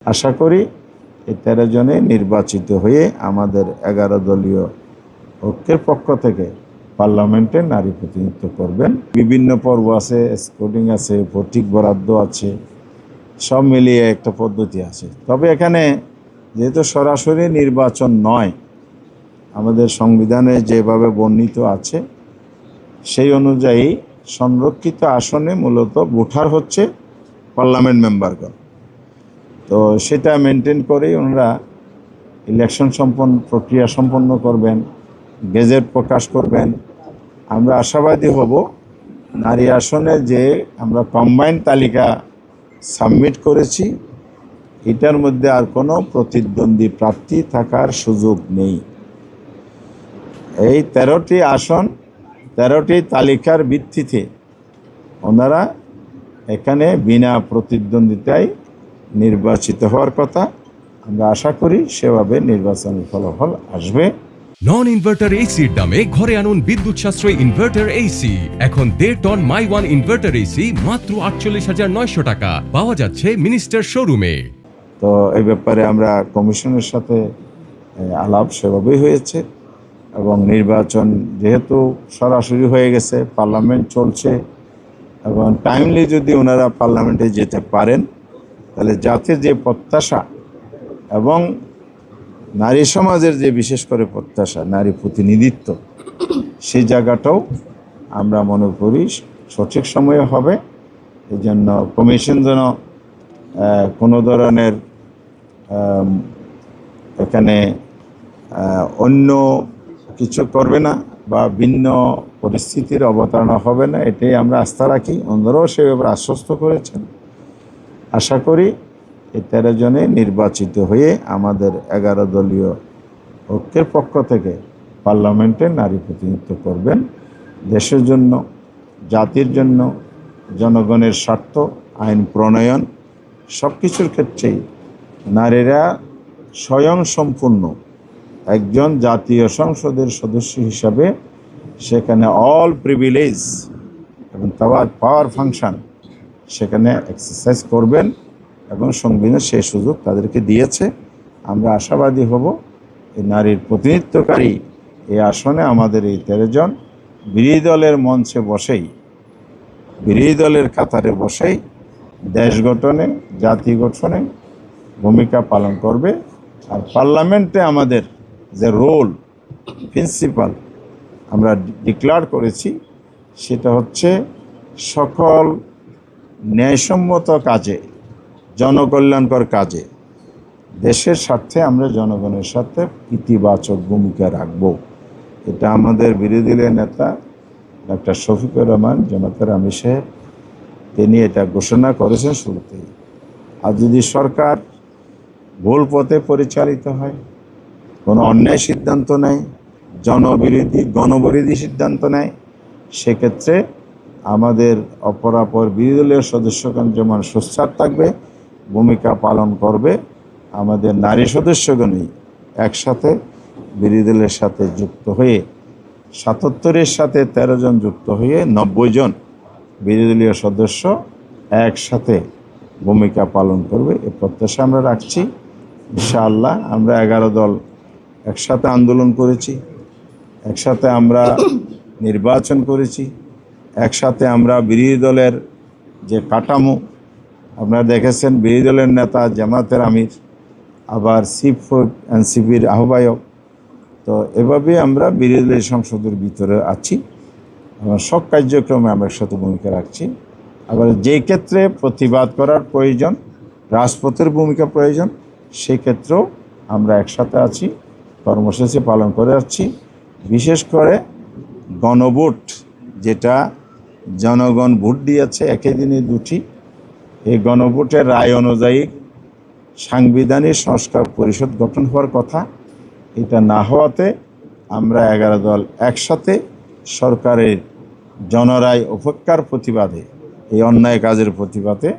আশা করি এই 13 জনে নির্বাচিত হয়ে আমাদের 11 দলীয় ঐক্যের পক্ষ থেকে পার্লামেন্টে নারী প্রতিনিধিত্ব করবেন। বিভিন্ন পর্ব আছে, স্কোটিং আছে, ভৌতিক বরাদ্দ আছে, সব মিলিয়ে একটা পদ্ধতি আছে। তবে এখানে যেহেতু সরাসরি নির্বাচন নয়, আমাদের সংবিধানে যেভাবে বর্ণিত আছে সেই অনুযায়ী সংরক্ষিত আসনে মূলত ভোটার হচ্ছে পার্লামেন্ট মেম্বারগণ। তো সেটা মেনটেন করেই ওনারা ইলেকশন প্রক্রিয়া সম্পন্ন করবেন, গেজেট প্রকাশ করবেন। আমরা আশাবাদী হব নারী আসনে যে আমরা কম্বাইন্ড তালিকা সাবমিট করেছি এটার মধ্যে আর কোনো প্রতিদ্বন্দ্বী প্রার্থী থাকার সুযোগ নেই। এই 13টি আসন 13টি তালিকার ভিত্তিতে ওনারা এখানে বিনা প্রতিদ্বন্দ্বিতায় নির্বাচিত হওয়ার কথা। আমরা আশা করি সেভাবে নির্বাচনের ফলাফল আসবে। নন ইনভার্টার এসির দামে ঘরে আনুন বিদ্যুৎ সাশ্রয়ী ইনভার্টার এসি। এখন 1.5 ton my one inverter AC মাত্র 48,900 টাকা পাওয়া যাচ্ছে মিনিস্টার শোরুমে। তো এই ব্যাপারে আমরা কমিশনের সাথে আলাপ সেভাবেই হয়েছে এবং নির্বাচন যেহেতু সরাসরি হয়ে গেছে, পার্লামেন্ট চলছে এবং টাইমলি যদি ওনারা পার্লামেন্টে যেতে পারেন তাহলে জাতির যে প্রত্যাশা এবং নারী সমাজের যে বিশেষ করে প্রত্যাশা নারী প্রতিনিধিত্ব, সেই জায়গাটাও আমরা মনে করি সঠিক সময়ে হবে। এই জন্য কমিশন যেন কোনো ধরনের এখানে অন্য কিছু করবে না বা ভিন্ন পরিস্থিতির অবতারণা হবে না, এটাই আমরা আস্থা রাখি। ওনারাও সে ব্যাপারে আশ্বস্ত করেছেন। আশা করি এই 13 জনে নির্বাচিত হয়ে আমাদের 11 দলীয় ঐক্যের পক্ষ থেকে পার্লামেন্টে নারী প্রতিনিধিত্ব করবেন। দেশের জন্য, জাতির জন্য, জনগণের স্বার্থ, আইন প্রণয়ন সব কিছুর ক্ষেত্রেই নারীরা স্বয়ংসম্পূর্ণ একজন জাতীয় সংসদের সদস্য হিসাবে সেখানে অল প্রিভিলেজ এবং পাওয়ার ফাংশন সেখানে এক্সারসাইজ করবেন এবং সংবিধান সেই সুযোগ তাদেরকে দিয়েছে। আমরা আশাবাদী হব এই নারীর প্রতিনিধিত্বকারী এই আসনে আমাদের এই 13 জন বিরোধী দলের মঞ্চে বসেই, বিরোধী দলের কাতারে বসেই দেশ গঠনে, জাতি গঠনে ভূমিকা পালন করবে। আর পার্লামেন্টে আমাদের যে রোল প্রিন্সিপাল আমরা ডিক্লেয়ার করেছি সেটা হচ্ছে সকল ন্যায়সম্মত কাজে, জনকল্যাণকর কাজে, দেশের স্বার্থে আমরা জনগণের সাথে ইতিবাচক ভূমিকা রাখব। এটা আমাদের বিরোধী দলের নেতা ডক্টর শফিকুর রহমান জনাতের আমির সাহেব তিনি এটা ঘোষণা করেছেন শুরুতেই। আর যদি সরকার ভুল পথে পরিচালিত হয়, কোনো অন্যায় সিদ্ধান্ত নেয়, জনবিরোধী গণবিরোধী সিদ্ধান্ত নেয়, সেক্ষেত্রে আমাদের অপরাপর বিরোধী দলীয় সদস্যগণ যেমন সোচ্চার থাকবে, ভূমিকা পালন করবে, আমাদের নারী সদস্যগণই একসাথে বিরোধী দলের সাথে যুক্ত হয়ে 77-এর সাথে 13 জন যুক্ত হয়ে 90 জন বিরোধী দলীয় সদস্য একসাথে ভূমিকা পালন করবে। এ প্রত্যাশা আমরা রাখছি। ইনশাআল্লাহ আমরা 11 দল একসাথে আন্দোলন করেছি, একসাথে আমরা নির্বাচন করেছি, একসাথে আমরা বিরোধী দলের যে কাঠামো আপনারা দেখেছেন, বিরোধী দলের নেতা জামাতের আমির, আবার চিফ এনসিপির আহ্বায়ক। তো এভাবে আমরা বিরোধী দলের সংসদের ভিতরে আছি, সব কার্যক্রমে আমরা একসাথে ভূমিকা রাখছি। আবার যেই ক্ষেত্রে প্রতিবাদ করার প্রয়োজন, রাজপথের ভূমিকা প্রয়োজন, সেই ক্ষেত্রেও আমরা একসাথে আছি, কর্মসূচি পালন করে যাচ্ছি। বিশেষ করে গণভোট, যেটা জনগণ ভোট দিয়েছে একই দিনে দুটি, এই গণভোটের রায় অনুযায়ী সাংবিধানিক সংস্কার পরিষদ গঠন হওয়ার কথা, এটা না হওয়াতে আমরা 11 দল একসাথে সরকারের জনরায় উপেক্ষার প্রতিবাদে, এই অন্যায় কাজের প্রতিবাদে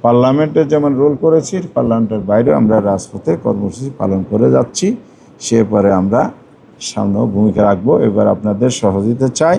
পার্লামেন্টে যেমন রোল করেছি, পার্লামেন্টের বাইরেও আমরা রাজপথে কর্মসূচি পালন করে যাচ্ছি। সে পরে আমরা সামনেও ভূমিকা রাখবো। এবার আপনাদের সহযোগিতা চাই।